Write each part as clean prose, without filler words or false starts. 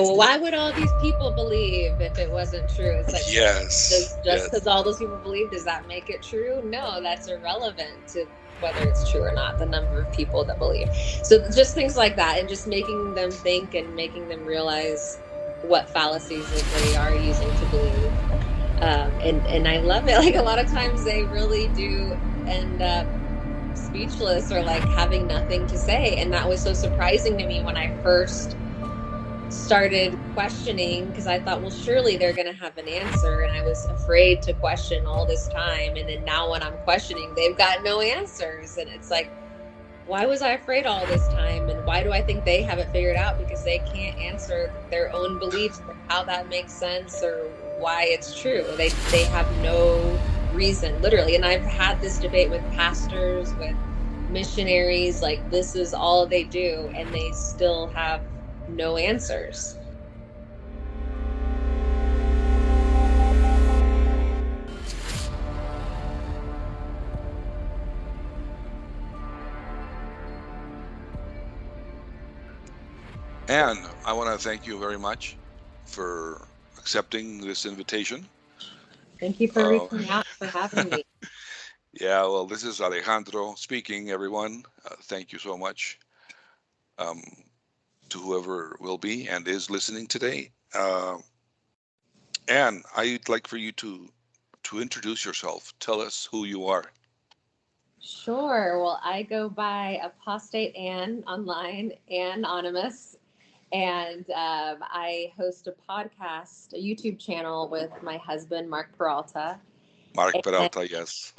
Well, why would all these people believe if it wasn't true? It's like, Yes, just because yes. all those people believe, does that make it true? No, that's irrelevant to whether it's true or not, the number of people that believe. So just things like that, and just making them think and making them realize what fallacies that they are using to believe. And I love it. Like a lot of times they really do end up speechless or like having nothing to say. And that was so surprising to me when I first started questioning, because I thought, well, surely they're going to have an answer. And I was afraid to question all this time. And then now when I'm questioning, they've got no answers. And it's like, why was I afraid all this time? And why do I think they have it figured out? Because they can't answer their own beliefs or how that makes sense or why it's true. They have no reason, literally. And I've had this debate with pastors, with missionaries, like this is all they do, and they still have no answers. Anne, I want to thank you very much for accepting this invitation. Thank you for reaching out, for having me. Yeah, well, this is Alejandro speaking, everyone. Thank you so much to whoever will be and is listening today. Anne, I'd like for you to introduce yourself. Tell us who you are. Sure. Well, I go by Apostate Anne online, Anonymous. And I host a podcast, a YouTube channel with my husband, Mark Peralta. Mark Peralta, yes.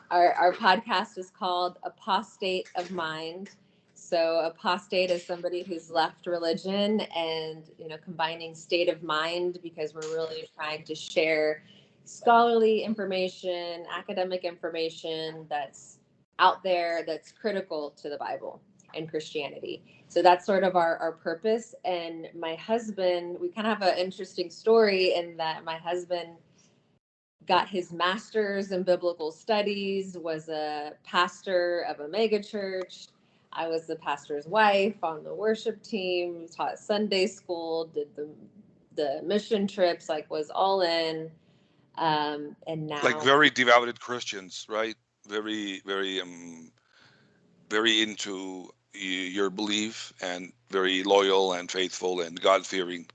Our podcast is called Apostate of Mind. So apostate is somebody who's left religion, and combining state of mind, because we're really trying to share scholarly information, academic information that's out there, that's critical to the Bible and Christianity. So that's sort of our purpose. And my husband, we kind of have an interesting story in that my husband got his master's in biblical studies, was a pastor of a mega church. I was the pastor's wife on the worship team, taught Sunday school, did the mission trips, like was all in. And now, like very devout Christians, right? Very, very, very into your belief, and very loyal and faithful and God-fearing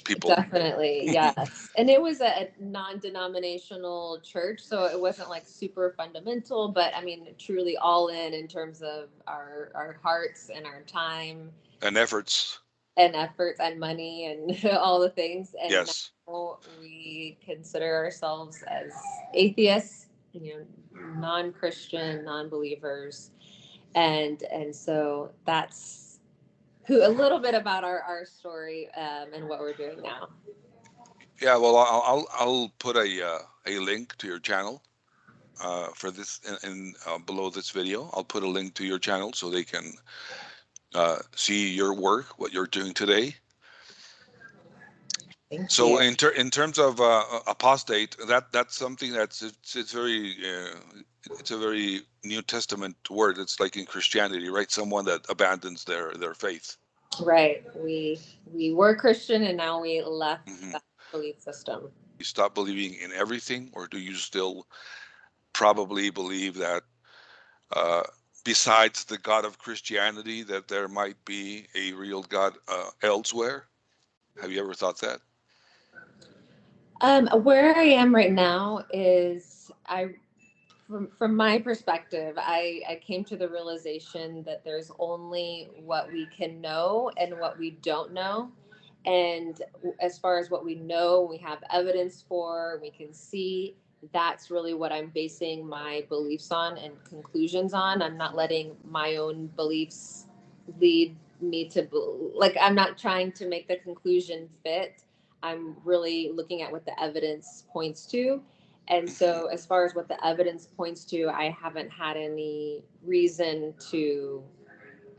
people. Definitely, yes. And it was a non-denominational church, so it wasn't like super fundamental, but I mean, truly all in terms of our hearts and our time and efforts and money and all the things. And yes. Now we consider ourselves as atheists, non-Christian, non-believers, and so that's a little bit about our story and what we're doing now. Yeah, well, I'll put a link to your channel for this in below this video. I'll put a link to your channel so they can see your work, what you're doing today. So in terms of apostate, that's something it's very it's a very New Testament word. It's like in Christianity, right? Someone that abandons their faith. Right. We were Christian and now we left that belief system. You stop believing in everything, or do you still probably believe that besides the God of Christianity, that there might be a real God elsewhere? Have you ever thought that? Where I am right now is from my perspective, I came to the realization that there's only what we can know and what we don't know. And as far as what we know, we have evidence for, we can see, that's really what I'm basing my beliefs on and conclusions on. I'm not letting my own beliefs lead me to, like, I'm not trying to make the conclusion fit. I'm really looking at what the evidence points to. And so as far as what the evidence points to, I haven't had any reason to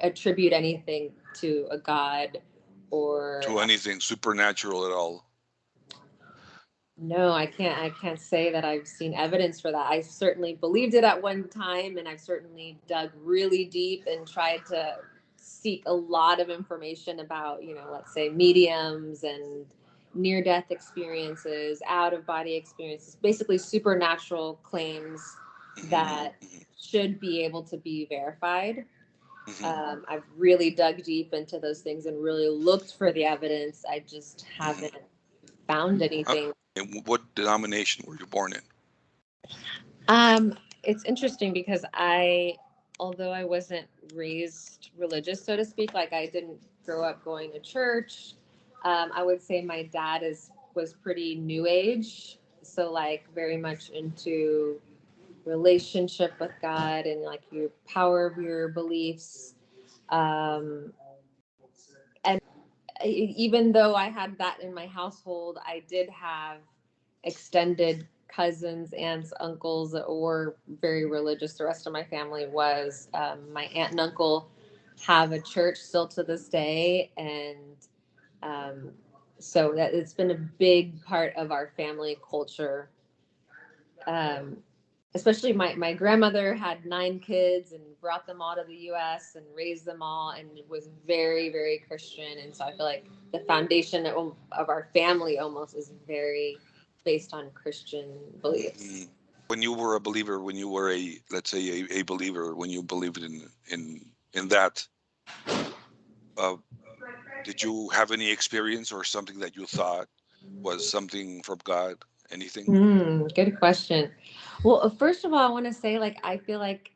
attribute anything to a God or to anything supernatural at all. No, I can't say that I've seen evidence for that. I certainly believed it at one time, and I've certainly dug really deep and tried to seek a lot of information about, let's say mediums and near-death experiences, out-of-body experiences, basically supernatural claims that should be able to be verified. I've really dug deep into those things and really looked for the evidence. I just haven't found anything. And what denomination were you born in? It's interesting because although I wasn't raised religious, so to speak, like I didn't grow up going to church. I would say my dad was pretty new age. So like very much into relationship with God and like your power of your beliefs. And even though I had that in my household, I did have extended cousins, aunts, uncles that were very religious. The rest of my family was. My aunt and uncle have a church still to this day, and so that it's been a big part of our family culture. Especially my grandmother had 9 kids and brought them all to the US and raised them all and was very, very Christian. And so I feel like the foundation of our family almost is very based on Christian beliefs. When you were a believer, when you were let's say a believer, when you believed in that, did you have any experience or something that you thought was something from God? Anything? Good question. Well, first of all, I want to say, like, I feel like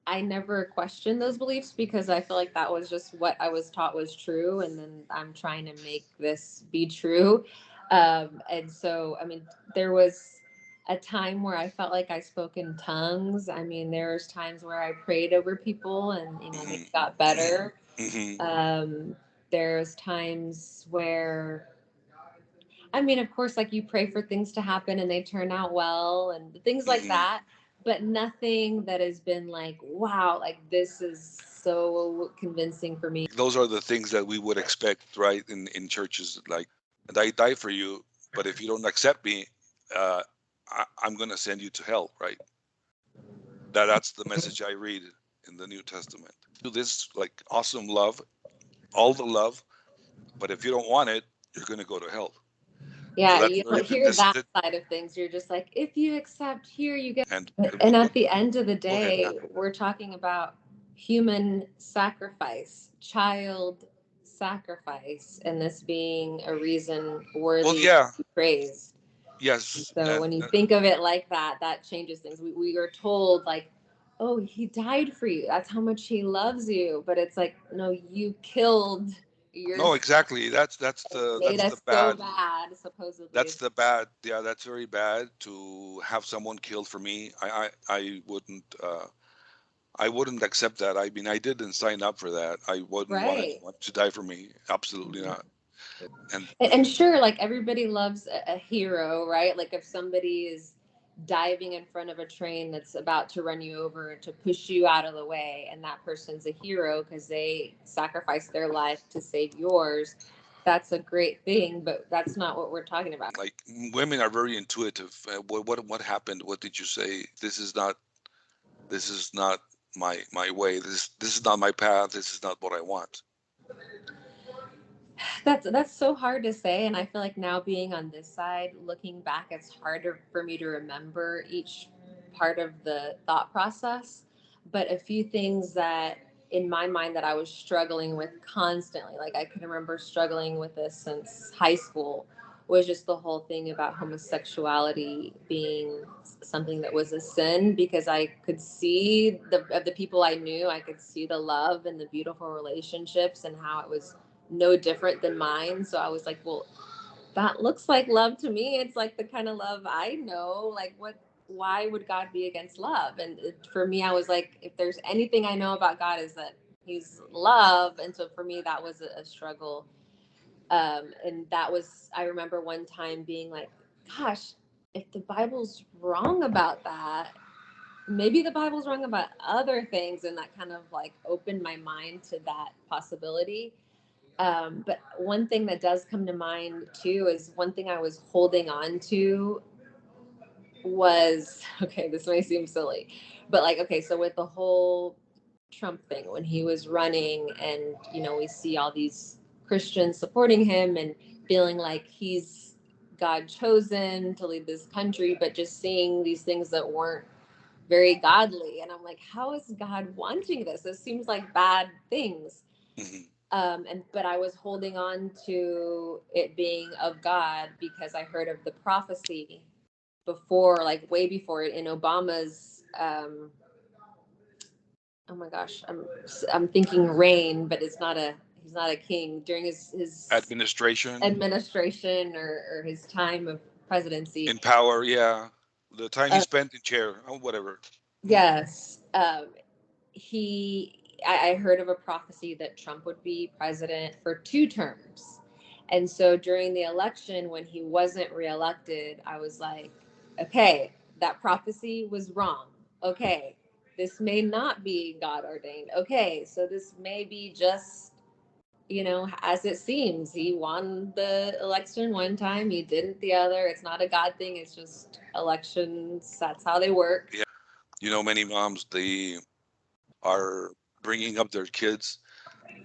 I never questioned those beliefs because I feel like that was just what I was taught was true. And then I'm trying to make this be true. And so, I mean, there was a time where I felt like I spoke in tongues. I mean, there was times where I prayed over people and, they got better. There's times where, I mean, of course, like you pray for things to happen and they turn out well and things like that, but nothing that has been like, wow, like this is so convincing for me. Those are the things that we would expect, right? In churches, like, and I die for you, but if you don't accept me, I'm going to send you to hell, right? That's the message I read in the New Testament. Do this like awesome love, all the love, but if you don't want it, you're going to go to hell. Yeah, you don't hear that side of things. You're just like, if you accept here, you get. And at the end of the day, we're talking about human sacrifice, child sacrifice, and this being a reason worthy to be praised. Yes. So when you think of it like that, that changes things. We are told like, oh, he died for you. That's how much he loves you. But it's like, no, you killed. No, exactly. That's the bad. So bad, supposedly. That's the bad. Yeah, that's very bad to have someone killed for me. I wouldn't accept that. I mean, I didn't sign up for that. I wouldn't want anyone to die for me. Absolutely not. And sure, like everybody loves a hero, right? Like if somebody is diving in front of a train that's about to run you over to push you out of the way, and that person's a hero because they sacrificed their life to save yours, that's a great thing, but that's not what we're talking about. Like women are very intuitive. What happened? What did you say? This is not my way. This is not my path. This is not what I want. That's so hard to say, and I feel like now being on this side, looking back, it's harder for me to remember each part of the thought process. But a few things that in my mind that I was struggling with constantly, like I can remember struggling with this since high school, was just the whole thing about homosexuality being something that was a sin, because I could see of the people I knew, I could see the love and the beautiful relationships and how it was no different than mine. So I was like, well, that looks like love to me. It's like the kind of love I know. Like, why would God be against love? And for me, I was like, if there's anything I know about God is that he's love. And so for me, that was a struggle. And that was, I remember one time being like, gosh, if the Bible's wrong about that, maybe the Bible's wrong about other things. And that kind of like opened my mind to that possibility. But one thing that does come to mind too is one thing I was holding on to was, okay, this may seem silly, but like, okay, so with the whole Trump thing when he was running, and we see all these Christians supporting him and feeling like he's God chosen to lead this country, but just seeing these things that weren't very godly. And I'm like, how is God wanting this? This seems like bad things. But I was holding on to it being of God because I heard of the prophecy before, like way before it, in Obama's oh my gosh, I'm thinking reign, but he's not a king, during his administration or his time of presidency. in power. Yeah, the time he spent in chair or whatever. Yes. I heard of a prophecy that Trump would be president for 2 terms. And so during the election, when he wasn't reelected, I was like, okay, that prophecy was wrong. Okay, this may not be God ordained. Okay, so this may be just, as it seems. He won the election one time, he didn't the other. It's not a God thing, it's just elections. That's how they work. Yeah, many moms, they are bringing up their kids.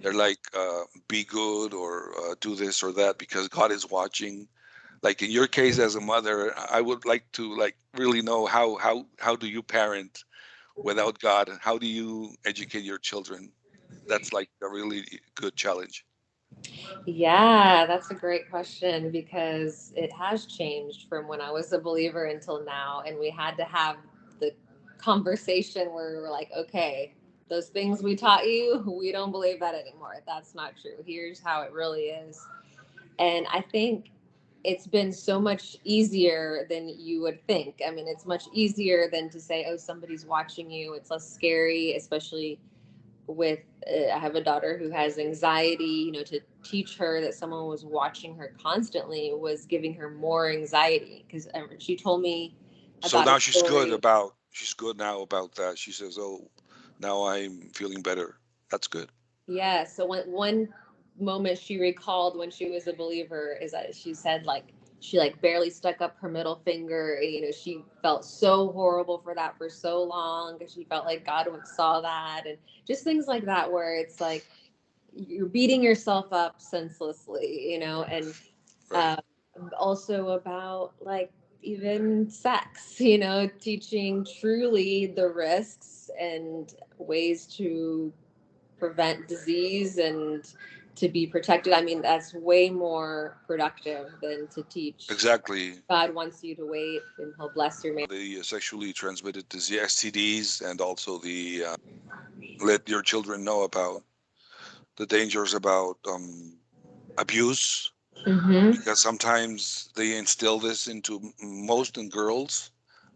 They're like, be good, or do this or that because God is watching. Like in your case as a mother, I would like to really know how do you parent without God? How do you educate your children? That's like a really good challenge. Yeah, that's a great question because it has changed from when I was a believer until now. And we had to have the conversation where we were like, okay, those things we taught you, we don't believe that anymore. That's not true. Here's how it really is. And I think it's been so much easier than you would think. I mean, it's much easier than to say, oh, somebody's watching you. It's less scary, especially with I have a daughter who has anxiety. To teach her that someone was watching her constantly was giving her more anxiety, because she told me So about a now story. she's good now about that. She says, "Oh, now I'm feeling better." That's good. Yeah, so one moment she recalled when she was a believer is that she said, like, she like barely stuck up her middle finger. She felt so horrible for that for so long because she felt like God saw that, and just things like that where it's like you're beating yourself up senselessly, and Right. also about, like, even sex, teaching truly the risks and ways to prevent disease and to be protected. I mean, that's way more productive than to teach Exactly. God wants you to wait and he'll bless your marriage. The sexually transmitted disease, STDs, and also the let your children know about the dangers about abuse, Mm-hmm. because sometimes they instill this into most in girls,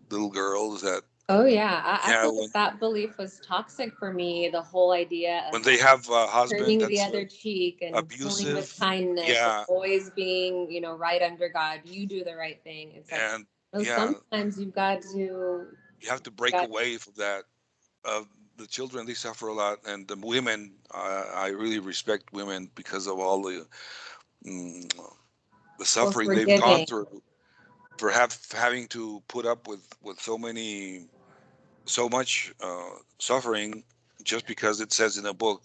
little girls that Oh yeah, I yeah feel like that belief was toxic for me. The whole idea when of they have a husband turning the that's other cheek and pulling with abusive, kindness and yeah, always being, right under God. You do the right thing. It's like, and no, yeah, sometimes you've got to. you have to break Got, away from that. The children, they suffer a lot, and the women, I really respect women because of all mm, the or suffering they've gone forgiving. through for having to put up with so much suffering just because it says in a book